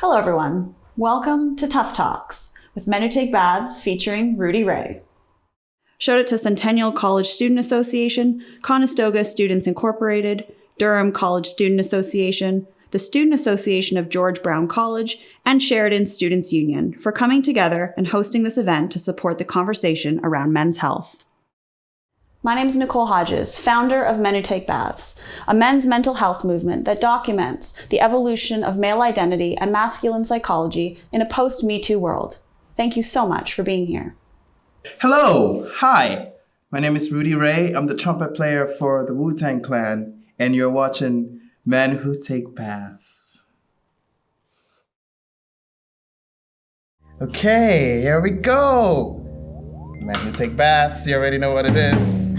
Hello everyone, welcome to Tough Talks with Men Who Take Baths featuring Rudy Ray. Showed it to Centennial College Student Association, Conestoga Students Incorporated, Durham College Student Association, the Student Association of George Brown College, and Sheridan Students Union for coming together and hosting this event to support the conversation around men's health. My name is Nicole Hodges, founder of Men Who Take Baths, a men's mental health movement that documents the evolution of male identity and masculine psychology in a post-Me Too world. Thank you so much for being here. Hello, hi. My name is Rudy Ray. I'm the trumpet player for the Wu-Tang Clan, and you're watching Men Who Take Baths. Okay, here we go. Men Who Take Baths, you already know what it is.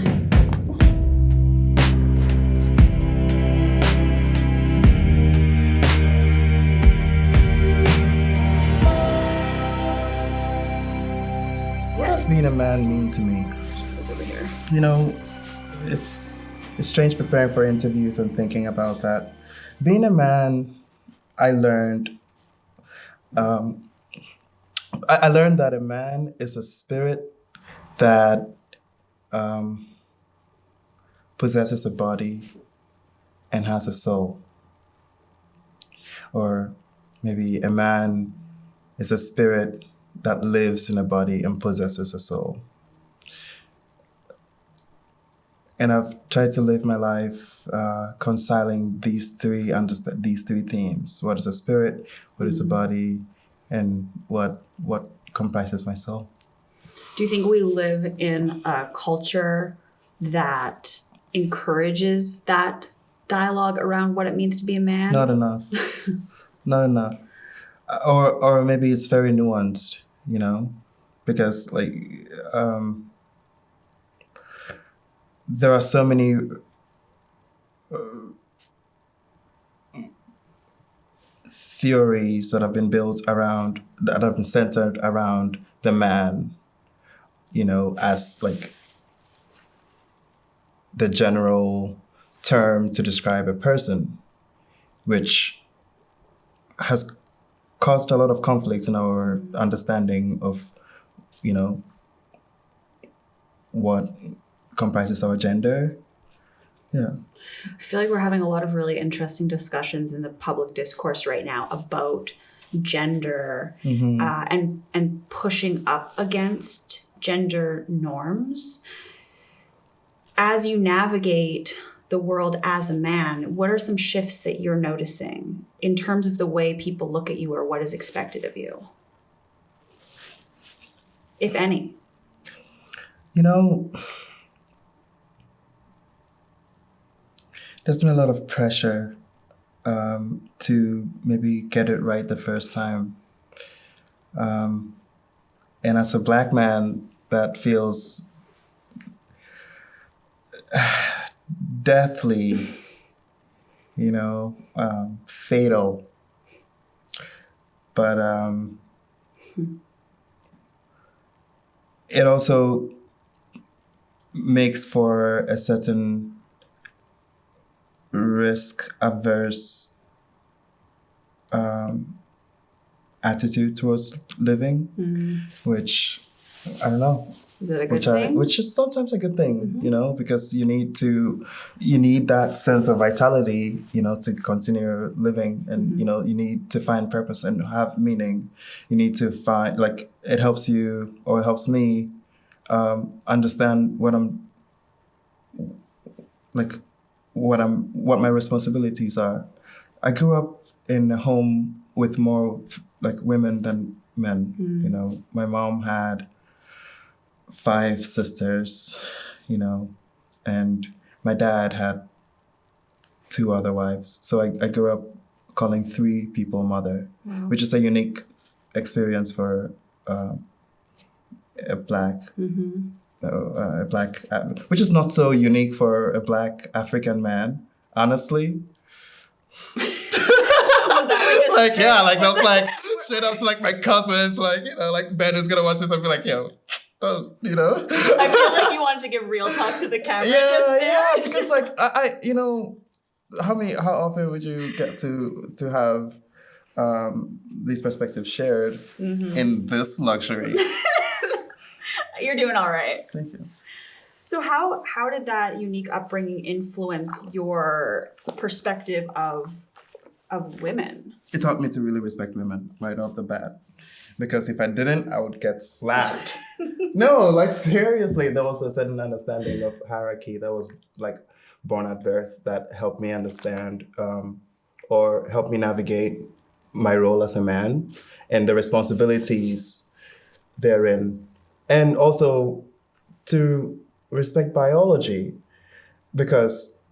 What does being a man mean to me? It's over here. You know, it's strange preparing for interviews and thinking about that. Being a man, I learned that a man is a spirit that possesses a body and has a soul. Or maybe a man is a spirit that lives in a body and possesses a soul. And I've tried to live my life reconciling these three themes. What is a spirit, what is a body, and what comprises my soul. Do you think we live in a culture that encourages that dialogue around what it means to be a man? Not enough. Not enough. Or maybe it's very nuanced, you know? Because there are so many theories that have been centered around the man, you know, as like the general term to describe a person, which has caused a lot of conflict in our understanding of, you know, what comprises our gender. Yeah. I feel like we're having a lot of really interesting discussions in the public discourse right now about gender and pushing up against gender norms. As you navigate the world as a man, what are some shifts that you're noticing in terms of the way people look at you or what is expected of you? If any. You know, there's been a lot of pressure to maybe get it right the first time. And as a Black man, that feels deathly, you know, fatal. But it also makes for a certain risk-averse attitude towards living, which, I don't know. Is it a good thing? Which is sometimes a good thing, you know, because you need that sense of vitality, you know, to continue living, and you know, you need to find purpose and have meaning. You need to find, like, it helps you, or it helps me understand what my responsibilities are. I grew up in a home with more like women than men. You know, my mom had 5 sisters, you know, and my dad had 2 other wives. So I grew up calling 3 people mother, which is a unique experience for a Black, which is not so unique for a Black African man, honestly. That's like straight up to like my cousins, like, you know, like Ben is gonna watch this and be like, yo, you know. I feel like you wanted to give real talk to the camera. Yeah, because like I you know, how often would you get to have these perspectives shared in this luxury. You're doing all right. Thank you. So how did that unique upbringing influence your perspective of women? It taught me to really respect women right off the bat. Because if I didn't, I would get slapped. No, like seriously, there was a certain understanding of hierarchy that was like born at birth that helped me understand or helped me navigate my role as a man and the responsibilities therein. And also to respect biology, because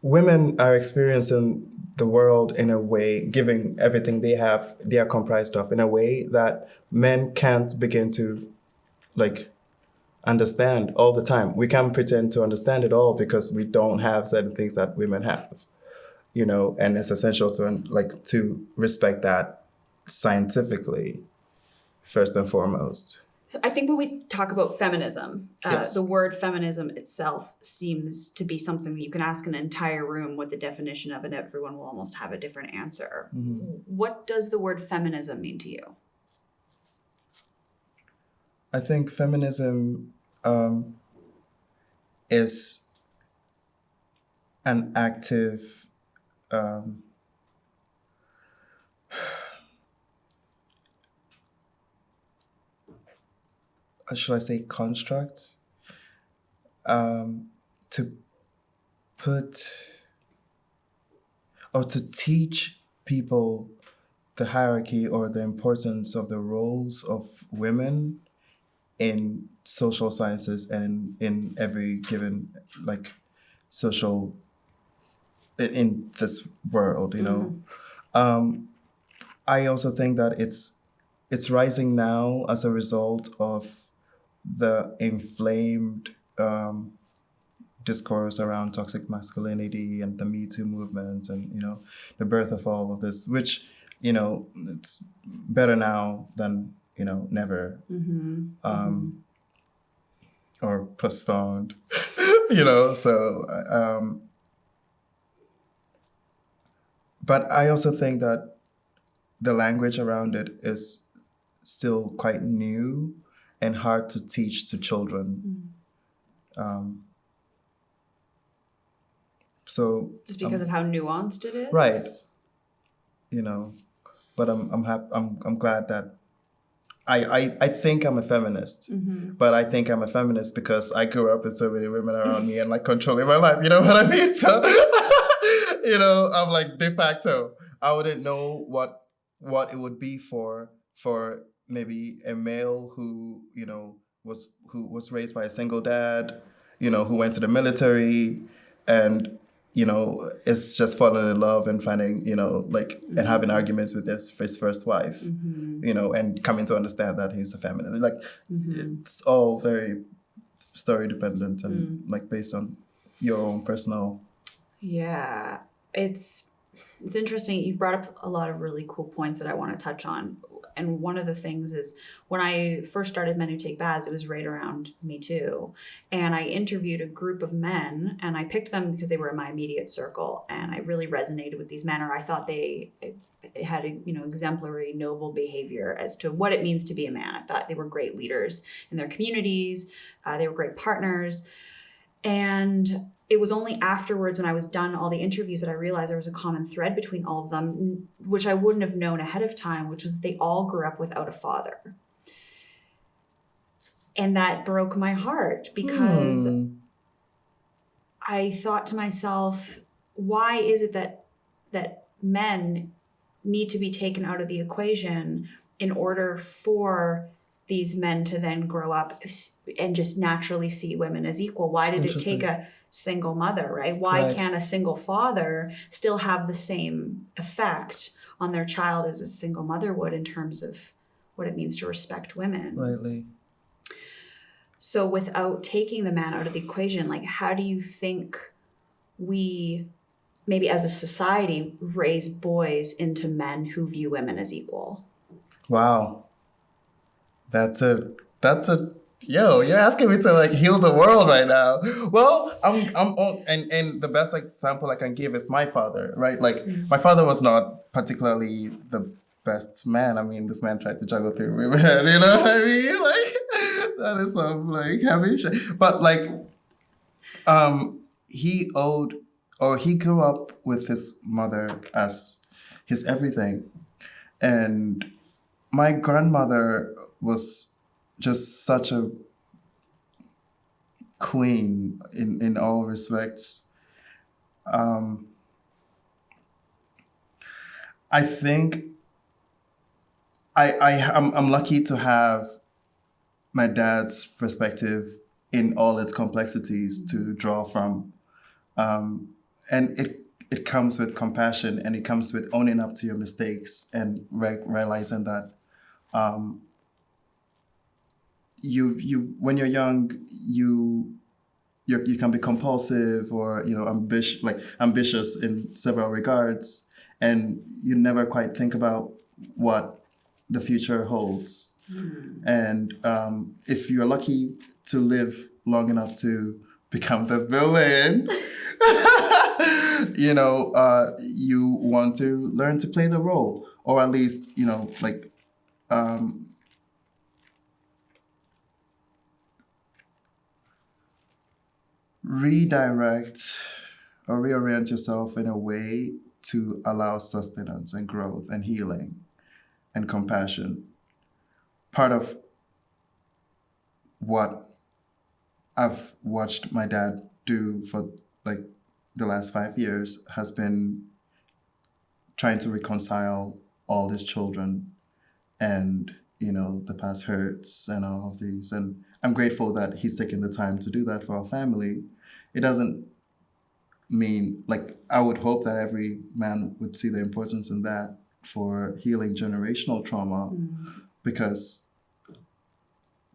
women are experiencing the world in a way, giving everything they are comprised of in a way that men can't begin to like understand all the time. We can't pretend to understand it all because we don't have certain things that women have, you know, and it's essential to respect that scientifically, first and foremost. I think when we talk about feminism, Yes. the word feminism itself seems to be something that you can ask an entire room what the definition of, and everyone will almost have a different answer. What does the word feminism mean to you? I think feminism is an active should I say construct, to put or to teach people the hierarchy or the importance of the roles of women in social sciences and in every given like social in this world, you know. I also think that it's rising now as a result of the inflamed discourse around toxic masculinity and the Me Too movement and, you know, the birth of all of this, which, you know, it's better now than, you know, never, or postponed, you know, so, but I also think that the language around it is still quite new and hard to teach to children. So just because of how nuanced it is, right? You know, but I'm glad that I think I'm a feminist, but I think I'm a feminist because I grew up with so many women around me and like controlling my life. You know what I mean? So you know, I'm like de facto. I wouldn't know what it would be for maybe a male who, you know, was raised by a single dad, you know, who went to the military and, you know, is just falling in love and finding, you know, like, and having arguments with his first wife, you know, and coming to understand that he's a feminist. Like, it's all very story dependent and like based on your own personal. Yeah, it's interesting. You've brought up a lot of really cool points that I want to touch on. And one of the things is when I first started Men Who Take Baths, it was right around Me Too. And I interviewed a group of men and I picked them because they were in my immediate circle. And I really resonated with these men, or I thought they had, you know, exemplary, noble behavior as to what it means to be a man. I thought they were great leaders in their communities. They were great partners. And it was only afterwards when I was done all the interviews that I realized there was a common thread between all of them, which I wouldn't have known ahead of time, which was they all grew up without a father. And that broke my heart because I thought to myself, why is it that men need to be taken out of the equation in order for these men to then grow up and just naturally see women as equal? Why did it take a single mother, right? Why can't a single father still have the same effect on their child as a single mother would in terms of what it means to respect women? Rightly. So without taking the man out of the equation, like, how do you think we, maybe as a society, raise boys into men who view women as equal? Wow. That's a Yo, you're asking me to like heal the world right now. Well, I'm on, and the best example I can give is my father, right? Like my father was not particularly the best man. I mean, this man tried to juggle through women, you know what I mean? Like that is some like heavy shit. But like, he owed, or he grew up with his mother as his everything, and my grandmother was just such a queen in all respects. I think I'm lucky to have my dad's perspective in all its complexities to draw from, and it comes with compassion, and it comes with owning up to your mistakes and realizing that you when you're young, you can be compulsive or ambitious in several regards, and you never quite think about what the future holds. And if you're lucky to live long enough to become the villain, you want to learn to play the role, or at least redirect or reorient yourself in a way to allow sustenance and growth and healing and compassion. Part of what I've watched my dad do for like the last 5 years has been trying to reconcile all his children and, the past hurts and all of these. And I'm grateful that he's taking the time to do that for our family. It doesn't mean, like, I would hope that every man would see the importance in that for healing generational trauma, because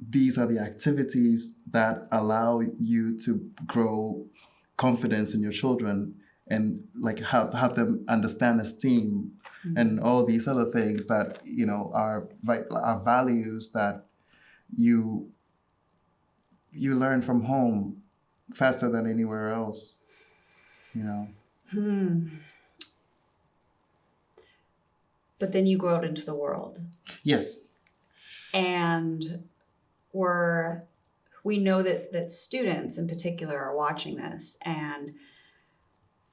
these are the activities that allow you to grow confidence in your children and like have them understand esteem and all these other things that are values that you learn from home faster than anywhere else. But then you go out into the world. Yes. And we know that students in particular are watching this, and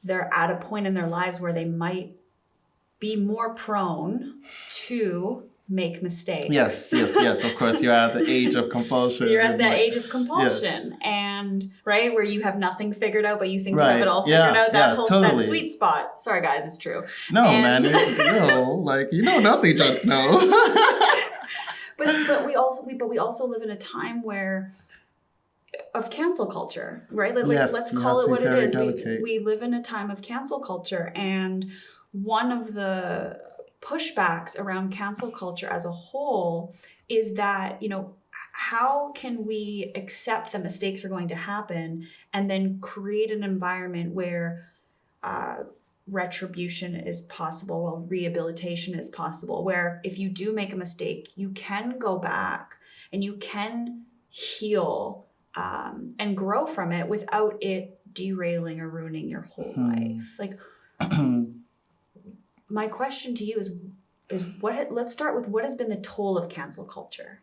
they're at a point in their lives where they might be more prone to make mistakes. Yes, of course. You're at the age of compulsion. You're at that age of compulsion. Yes. And right, where you have nothing figured out, but you think you have it all figured out. That sweet spot. Sorry guys, it's true. No, man, nothing, Jon Snow. But we also live in a time of cancel culture, right? Let's call it what it is. We live in a time of cancel culture, and one of the pushbacks around cancel culture as a whole is that, how can we accept that mistakes are going to happen and then create an environment where retribution is possible, while rehabilitation is possible, where if you do make a mistake, you can go back and you can heal and grow from it without it derailing or ruining your whole life. Like, my question to you is let's start with what has been the toll of cancel culture?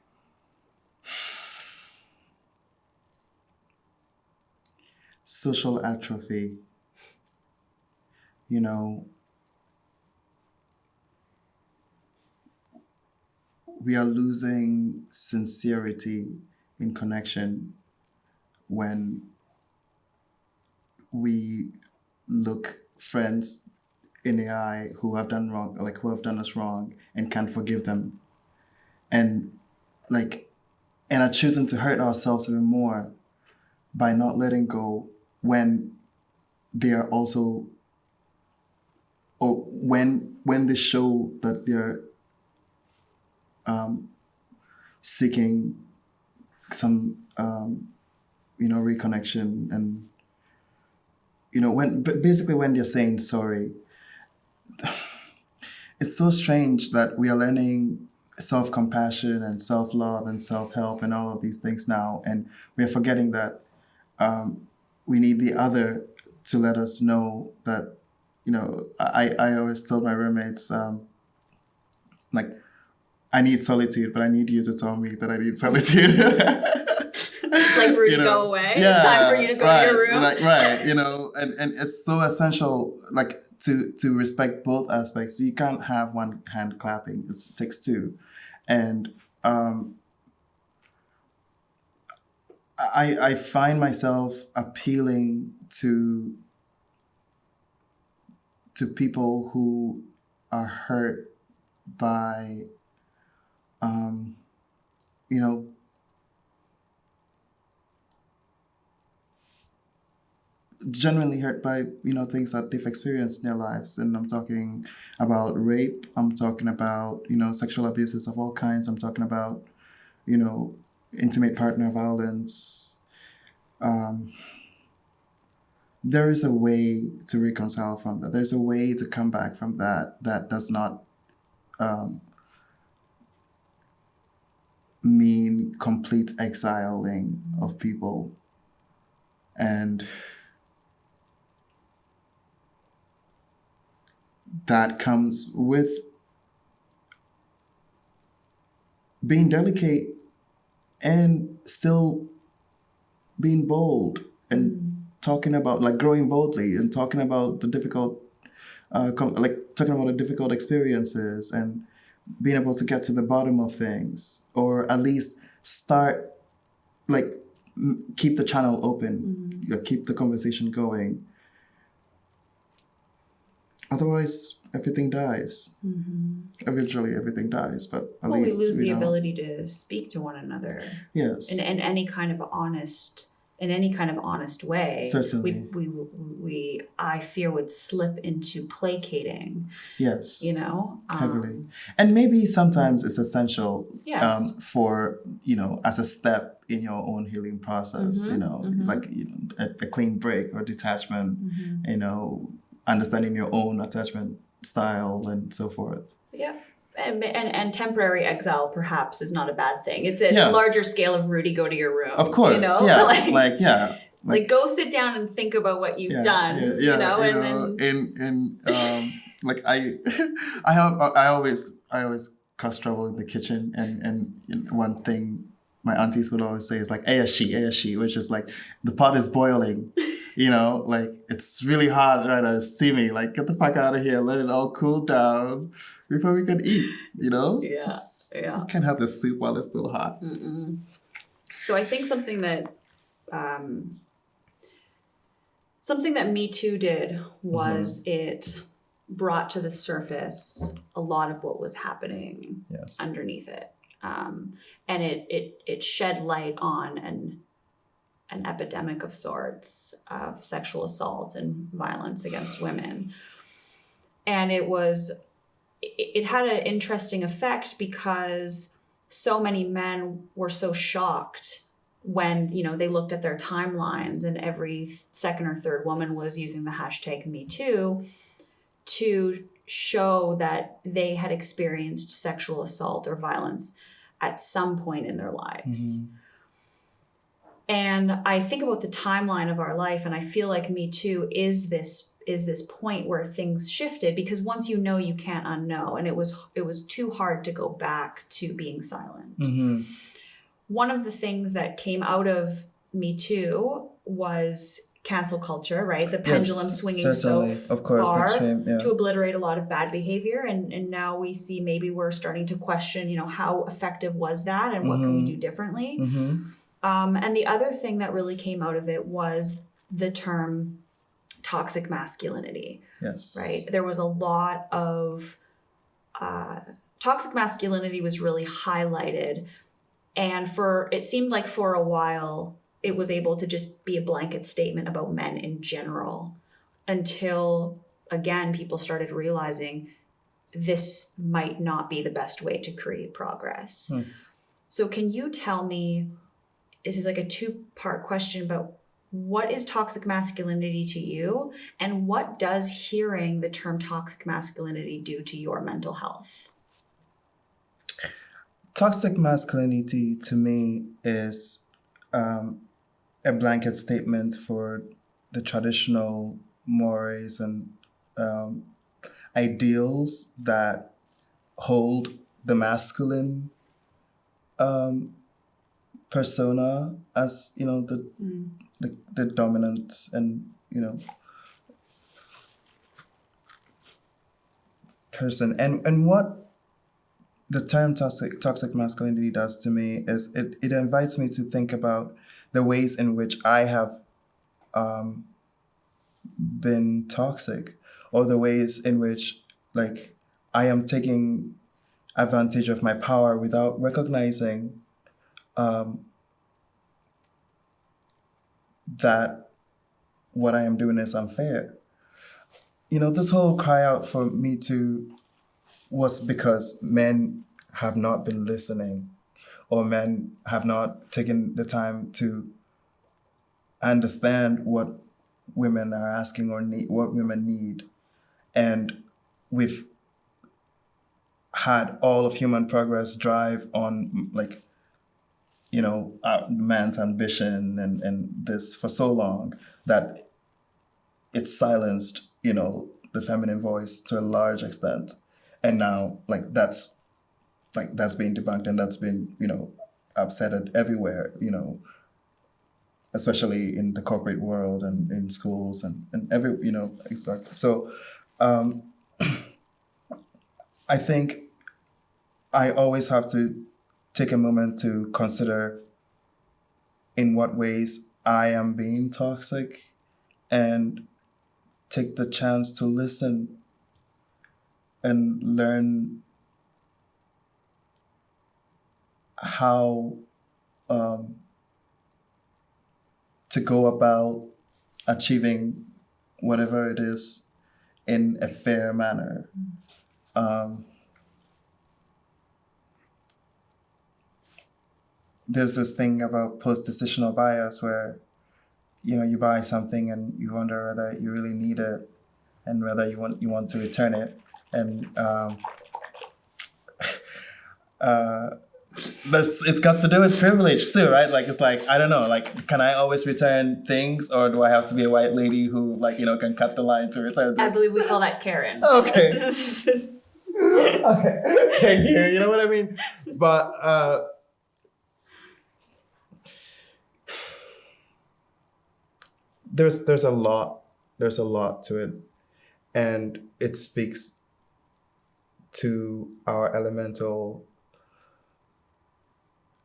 Social atrophy. We are losing sincerity in connection when we look friends in the eye who have done wrong, like who have done us wrong, and can't forgive them, and are choosing to hurt ourselves even more by not letting go when they are also, or when they show that they're seeking some reconnection, and when they're saying sorry. It's so strange that we are learning self-compassion and self-love and self-help and all of these things now, and we are forgetting that we need the other to let us know that, I always told my roommates, like, I need solitude, but I need you to tell me that I need solitude. Like, Rudy, go away. Yeah, it's time for you to go to your room. Right. And it's so essential, like, to respect both aspects. You can't have one hand clapping. It takes two. And I find myself appealing to people who are hurt by, genuinely hurt by, things that they've experienced in their lives. And I'm talking about rape. I'm talking about, sexual abuses of all kinds. I'm talking about, intimate partner violence. There is a way to reconcile from that. There's a way to come back from that does not mean complete exiling of people. And that comes with being delicate and still being bold and talking about, like, growing boldly and talking about the difficult, talking about the difficult experiences and being able to get to the bottom of things, or at least start, like, keep the channel open, keep the conversation going. Otherwise, everything dies. Eventually, everything dies, but at least we lose the ability to speak to one another. Yes. In any kind of honest way. Certainly. We I fear would slip into placating. Yes. Heavily. And maybe sometimes it's essential. Yes. For, as a step in your own healing process. Like, a clean break or detachment. Understanding your own attachment style and so forth. Yeah. And temporary exile perhaps is not a bad thing. It's a larger scale of Rudy, go to your room. Of course. Yeah. Like, go sit down and think about what you've done. And then like, I always cause trouble in the kitchen, and one thing my aunties would always say is, like, ayashi, which is like, the pot is boiling. Like, it's really hot right now, it's steamy. Like, get the fuck out of here, let it all cool down before we can eat, Yeah. You can't have the soup while it's still hot. So I think something that Me Too did was it brought to the surface a lot of what was happening underneath it. And it shed light on an epidemic of sorts of sexual assault and violence against women. And it had an interesting effect because so many men were so shocked when, they looked at their timelines and every second or third woman was using the hashtag #MeToo to show that they had experienced sexual assault or violence at some point in their lives. And I think about the timeline of our life, and I feel like Me Too is this point where things shifted, because once you know, you can't unknow, and it was too hard to go back to being silent. One of the things that came out of Me Too was cancel culture, right? The pendulum swinging so far to obliterate a lot of bad behavior, and now we see maybe we're starting to question, how effective was that, and what can we do differently? And the other thing that really came out of it was the term toxic masculinity. Yes. Right? There was a lot of toxic masculinity was really highlighted. And it seemed like for a while, it was able to just be a blanket statement about men in general, until, again, people started realizing this might not be the best way to create progress. So can you tell me, this is like a two-part question, but what is toxic masculinity to you? And what does hearing the term toxic masculinity do to your mental health? toxic masculinity to me is a blanket statement for the traditional mores and ideals that hold the masculine persona as, you know, the dominant and, you know, person. And what the term toxic masculinity does to me is it invites me to think about the ways in which I have been toxic, or the ways in which, like, I am taking advantage of my power without recognizing that what I am doing is unfair. You know, this whole cry out for Me Too was because men have not been listening, or men have not taken the time to understand what women are asking or need, what women need. And we've had all of human progress drive on, like, you know, man's ambition and this for so long that it's silenced, you know, the feminine voice to a large extent. And now, that's being debunked, and that's been, you know, upsetted everywhere, you know, especially in the corporate world and in schools and every, you know, exactly. So I think I always have to take a moment to consider in what ways I am being toxic, and take the chance to listen and learn how to go about achieving whatever it is in a fair manner. There's this thing about post-decisional bias where, you know, you buy something and you wonder whether you really need it and whether you want to return it. And it's got to do with privilege too, right? Like, it's like, I don't know, like, can I always return things, or do I have to be a white lady who, like, you know, can cut the line to return this? I believe we call that Karen. Okay. Okay. Thank you. You know what I mean? But there's a lot to it, and it speaks to our elemental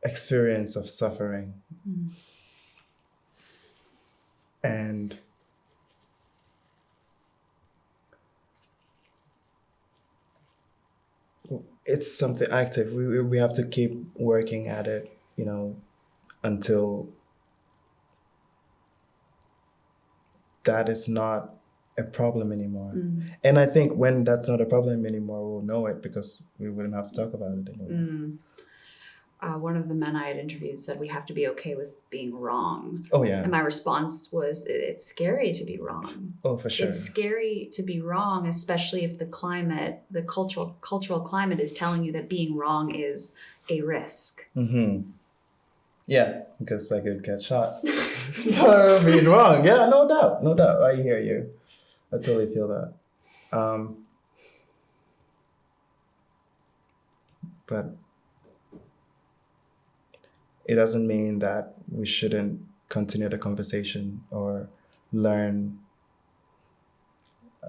experience of suffering. And it's something active. We have to keep working at it, you know, until that is not a problem anymore. And I think when that's not a problem anymore, we'll know it, because we wouldn't have to talk about it anymore. One of the men I had interviewed said we have to be okay with being wrong. Oh, yeah. And my response was, it's scary to be wrong. Oh, for sure. It's scary to be wrong, especially if the climate, the cultural climate is telling you that being wrong is a risk. Yeah, because I could get shot for being wrong. Yeah, no doubt. I hear you. I totally feel that. But it doesn't mean that we shouldn't continue the conversation or learn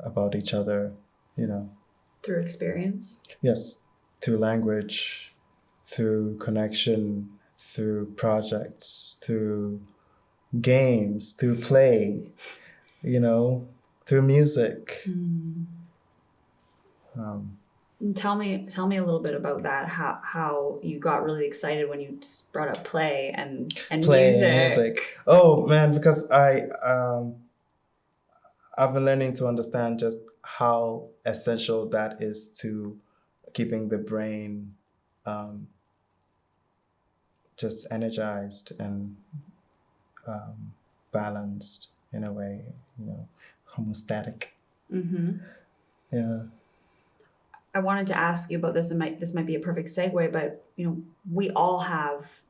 about each other, you know. Through experience? Yes, through language, through connection, through projects, through games, through play, you know, through music. Tell me a little bit about that. How you got really excited when you brought up play and music. Oh man, because I've been learning to understand just how essential that is to keeping the brain just energized and balanced in a way, you know, homeostatic. Yeah. I wanted to ask you about this, and this might be a perfect segue, but we all have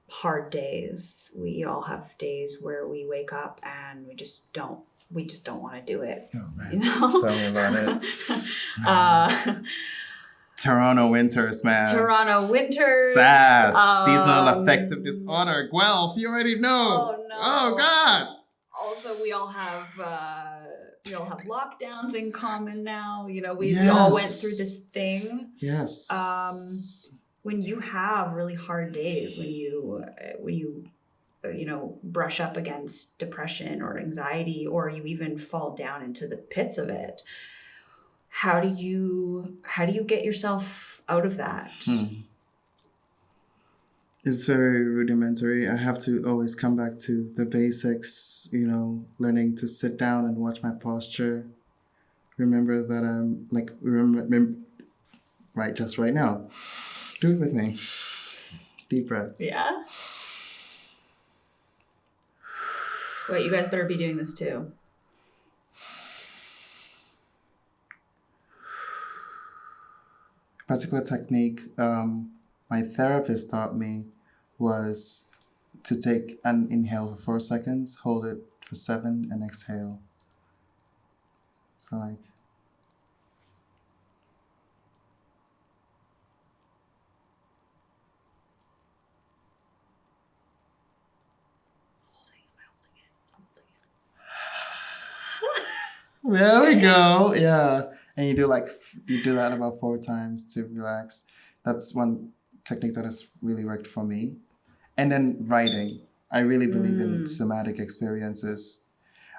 hard days. We all have days where we wake up and we just don't want to do it. Oh, man. Tell me about it. uh, Toronto winters, man. Toronto winters. Sad. Seasonal affective disorder. Guelph, you already know. Oh no. Oh God. Also, we all have lockdowns in common now. We Yes. all went through this thing. Yes. When you have really hard days, when you brush up against depression or anxiety, or you even fall down into the pits of it, how do you get yourself out of that? It's very rudimentary. I have to always come back to the basics, learning to sit down and watch my posture. Remember that I'm just right now. Do it with me. Deep breaths. Yeah. Wait, you guys better be doing this too. Particular technique my therapist taught me was to take an inhale for 4 seconds, hold it for 7, and exhale. So like. There we go. Yeah. And you do that about 4 times to relax. That's one technique that has really worked for me. And then writing. I really believe in somatic experiences.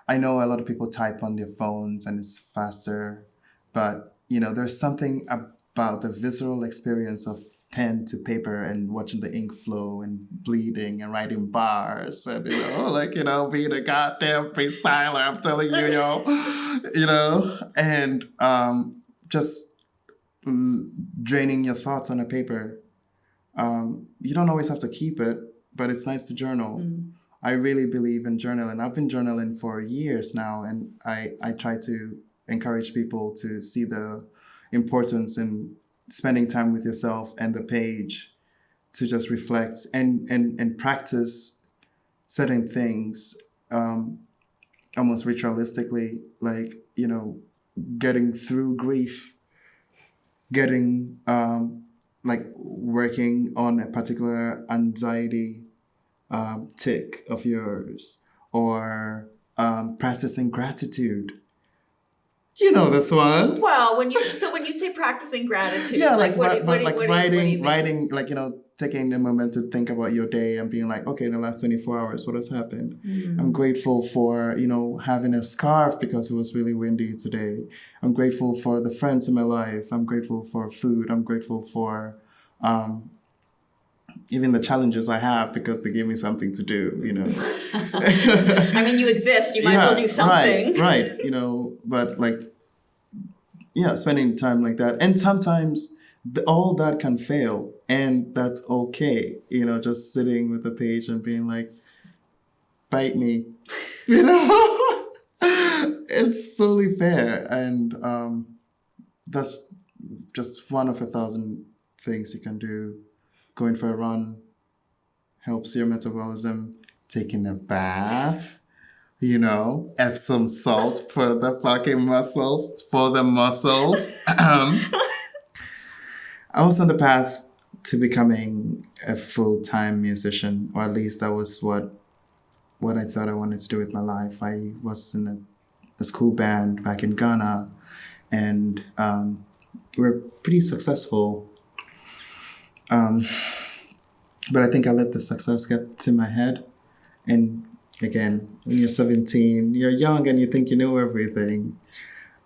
I know a lot of people type on their phones and it's faster, but there's something about the visceral experience of pen to paper and watching the ink flow and bleeding and writing bars and being a goddamn freestyler, I'm telling you, and just draining your thoughts on a paper. You don't always have to keep it, but it's nice to journal. I really believe in journaling. I've been journaling for years now, and I try to encourage people to see the importance in spending time with yourself and the page to just reflect and practice certain things almost ritualistically, getting through grief, getting working on a particular anxiety tick of yours, or practicing gratitude. You know this one. Well, when you say practicing gratitude, yeah, what do you mean? writing, taking a moment to think about your day and being like, okay, in the last 24 hours, what has happened? I'm grateful for, having a scarf because it was really windy today. I'm grateful for the friends in my life. I'm grateful for food. I'm grateful for even the challenges I have because they gave me something to do, I mean, you exist. You might as well do something. Right. But spending time like that. And sometimes all that can fail, and that's okay. Just sitting with the page and being like, bite me. It's totally fair. And that's just one of 1,000 things you can do. Going for a run helps your metabolism. Taking a bath, Epsom salt for the fucking muscles, I was on the path to becoming a full-time musician, or at least that was what I thought I wanted to do with my life. I was in a school band back in Ghana, and we were pretty successful. But I think I let the success get to my head. And again, when you're 17, you're young and you think you know everything.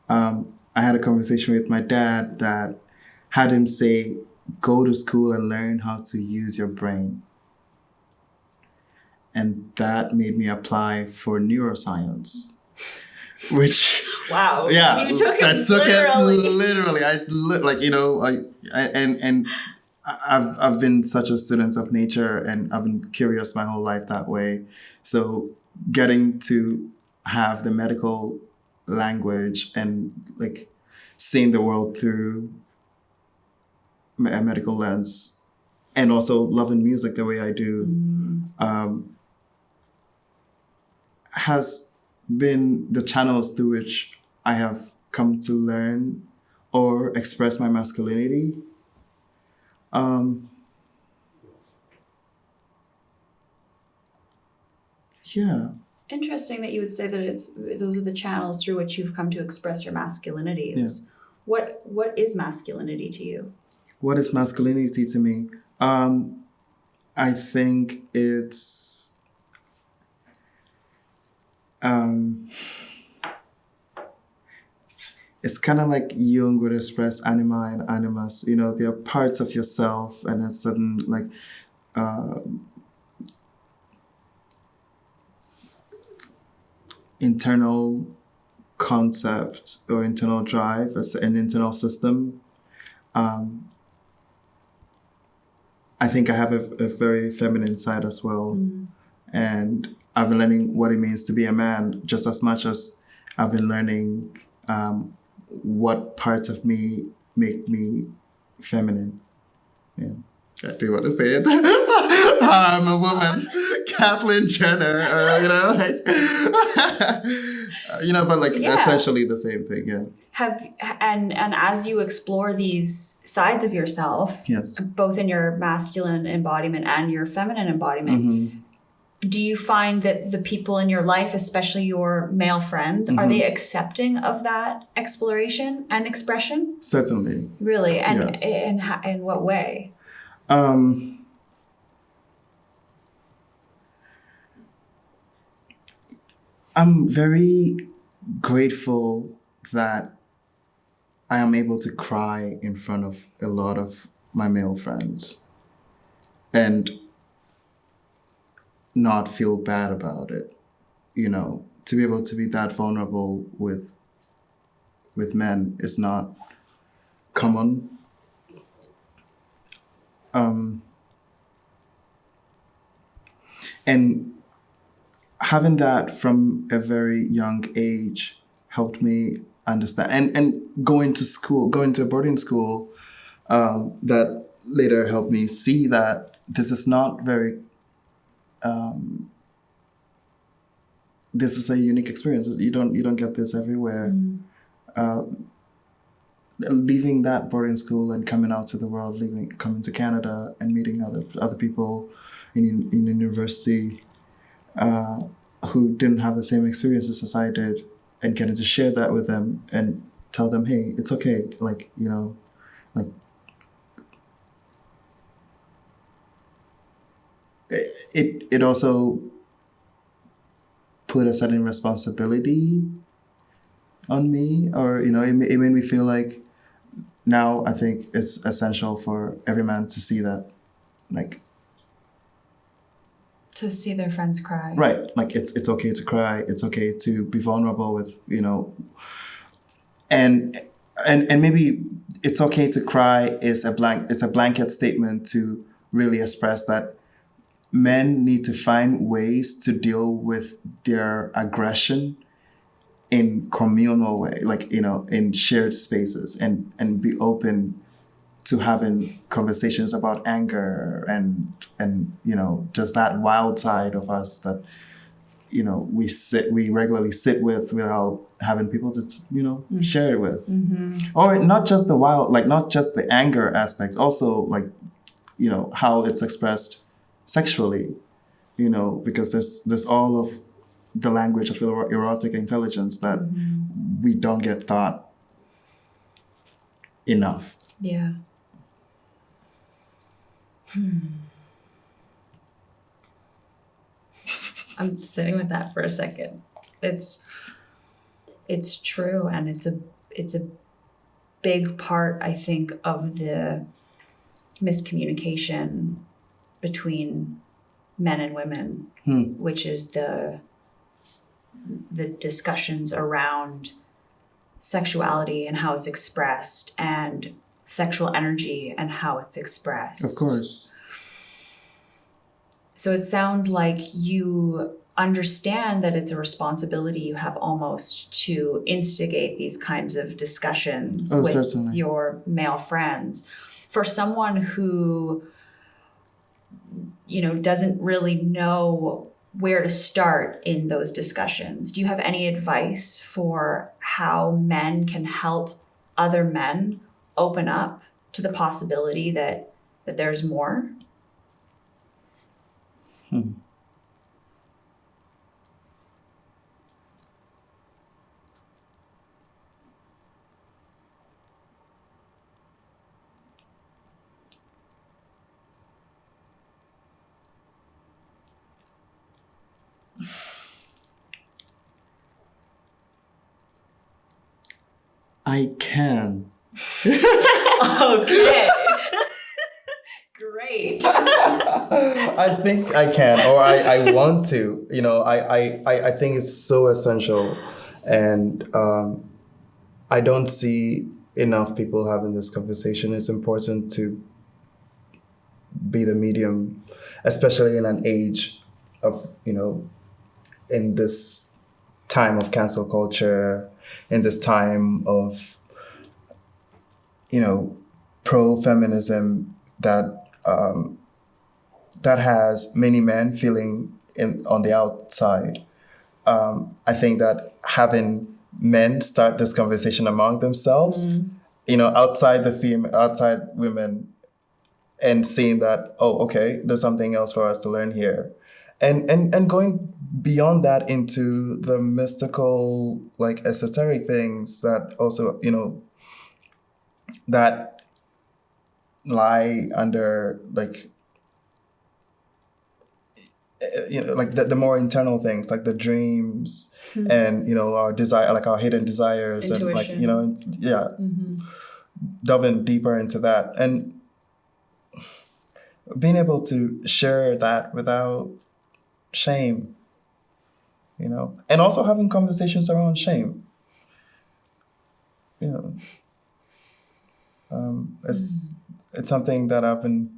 I had a conversation with my dad that had him say, go to school and learn how to use your brain. And that made me apply for neuroscience, which... Wow. Yeah. You took it literally. I've been such a student of nature, and I've been curious my whole life that way. So getting to have the medical language and seeing the world through a medical lens, and also loving music the way I do, has been the channels through which I have come to learn or express my masculinity. Yeah. Interesting that you would say that those are the channels through which you've come to express your masculinity. Yeah. What is masculinity to you? What is masculinity to me? I think it's kind of like Jung would express anima and animus. You know, they're parts of yourself, and a certain like internal concept or internal drive, as an internal system. I think I have a very feminine side as well. And I've been learning what it means to be a man just as much as I've been learning what parts of me make me feminine. Yeah. I do want to say it. I'm a woman. Kathleen Jenner, but like essentially the same thing, yeah. And as you explore these sides of yourself, yes, both in your masculine embodiment and your feminine embodiment, do you find that the people in your life, especially your male friends, are they accepting of that exploration and expression? Certainly. Really? And yes. In what way? I'm very grateful that I am able to cry in front of a lot of my male friends and not feel bad about it. You know, to be able to be that vulnerable with men is not common. And having that from a very young age helped me understand, and going to a boarding school, that later helped me see that this is not very, this is a unique experience. You don't get this everywhere. Leaving that boarding school and coming out to the world, coming to Canada and meeting other people in university, who didn't have the same experiences as I did, and getting to share that with them and tell them, hey, it's okay. Like, you know, like it also put a certain responsibility on me, or, you know, it made me feel like now I think it's essential for every man to see that, like, to see their friends cry. Right. Like it's okay to cry. It's okay to be vulnerable with, you know, and maybe it's okay to cry is a blanket statement to really express that men need to find ways to deal with their aggression in communal way, like, you know, in shared spaces, and be open to having conversations about anger and you know, just that wild side of us that, you know, we regularly sit with without having people to, you know, share it with. Or not just the wild, like not just the anger aspect, also like, you know, how it's expressed sexually, you know, because there's all of the language of erotic intelligence that we don't get taught enough. Yeah. I'm sitting with that for a second. It's true, and it's a big part, I think, of the miscommunication between men and women, which is the discussions around sexuality and how it's expressed, and sexual energy and how it's expressed. Of course. So it sounds like you understand that it's a responsibility you have almost to instigate these kinds of discussions with certainly. your male friends. for someone who, doesn't really know where to start in those discussions, do you have any advice for how men can help other men open up to the possibility that there's more? I can. Okay. Great. I think I can, or I want to. I think it's so essential, and I don't see enough people having this conversation. It's important to be the medium, especially in an age of, in this time of cancel culture, in this time of, pro-feminism that has many men feeling on the outside. I think that having men start this conversation among themselves, outside outside women, and seeing that, oh, okay, there's something else for us to learn here. And going beyond that into the mystical, like esoteric things that also, that lie under like, like the more internal things, like the dreams and, our desire, like our hidden desires, intuition. And like, delving deeper into that and being able to share that without shame, and also having conversations around shame. It's something that I've been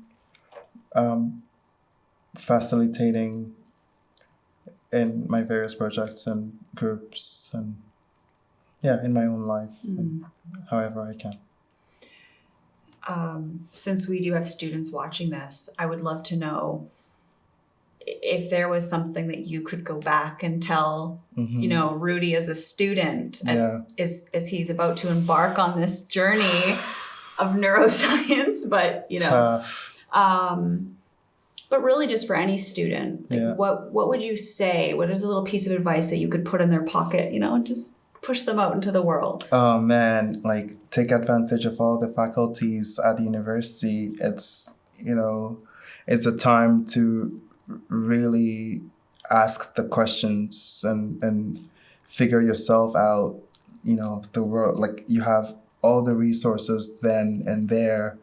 facilitating in my various projects and groups and in my own life, however I can. Since we do have students watching this, I would love to know if there was something that you could go back and tell, Rudy as a student, as he's about to embark on this journey of neuroscience, but, Tough. But really just for any student, like what would you say? What is a little piece of advice that you could put in their pocket, just push them out into the world? Oh man, like take advantage of all the faculties at the university. It's, it's a time to really ask the questions and figure yourself out, the world. Like you have all the resources then and there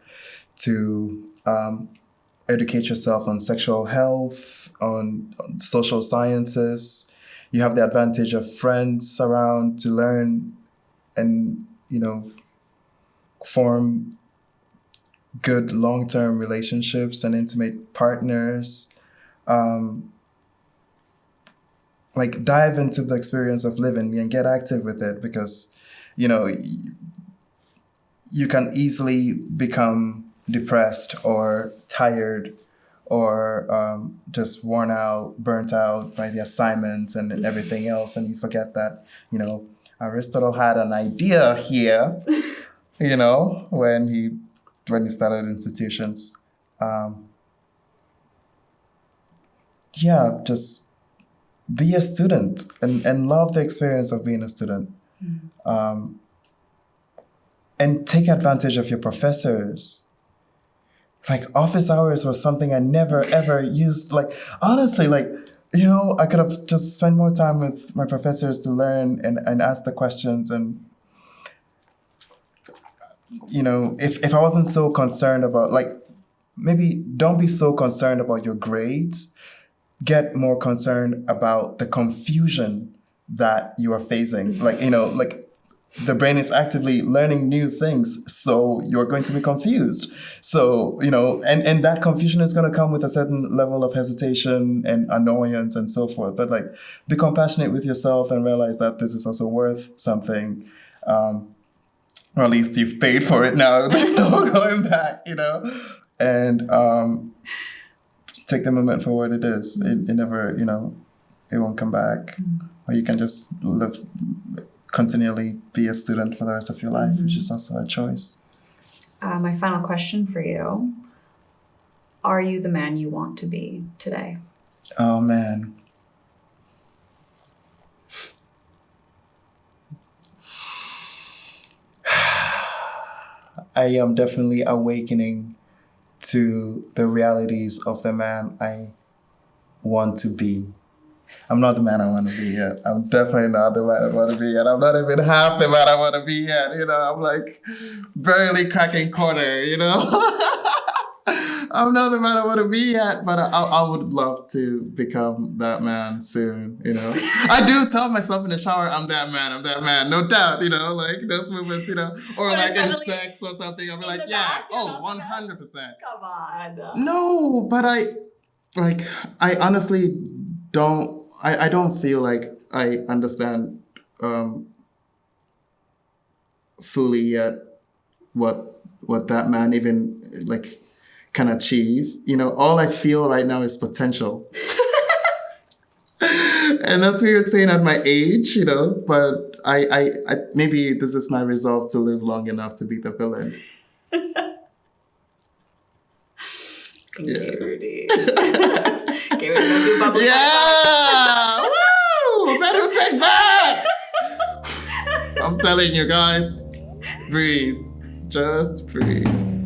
to educate yourself on sexual health, on social sciences. You have the advantage of friends around to learn and, form good long-term relationships and intimate partners. Like dive into the experience of living and get active with it because, you can easily become depressed or tired or just worn out, burnt out by the assignments and everything else. And you forget that, Aristotle had an idea here, when he started institutions. Just be a student and love the experience of being a student. And take advantage of your professors. Like office hours was something I never ever used. Like honestly, like, I could have just spent more time with my professors to learn and ask the questions. And, if I wasn't so concerned about, like, maybe don't be so concerned about your grades, get more concerned about the confusion that you are facing. Like, like the brain is actively learning new things, so you're going to be confused. So, and that confusion is going to come with a certain level of hesitation and annoyance and so forth. But like, be compassionate with yourself and realize that this is also worth something. or at least you've paid for it now. There's no going back, you know? And take the moment for what it is. It never, you know, it won't come back. Or you can just continually be a student for the rest of your life, which is also a choice. My final question for you. Are you the man you want to be today? Oh, man. I am definitely awakening to the realities of the man I want to be. I'm not the man I want to be yet. I'm definitely not the man I want to be yet. I'm not even half the man I want to be yet. You know, I'm like barely cracking corner, you know? I'm not the man I want to be yet, but I would love to become that man soon, you know? I do tell myself in the shower, I'm that man, no doubt, you know? Like those moments, you know? Or like in sex or something, I'll be like, yeah, 100%. Come on. No, but I honestly don't, I don't feel like I understand fully yet what that man even like can achieve. You know, all I feel right now is potential. And that's weird saying at my age, you know, but I maybe this is my resolve to live long enough to be the villain. Thank you, Rudy. Okay, we're gonna do bubble. Yeah! Woo! Better take bats! I'm telling you guys, breathe. Just breathe.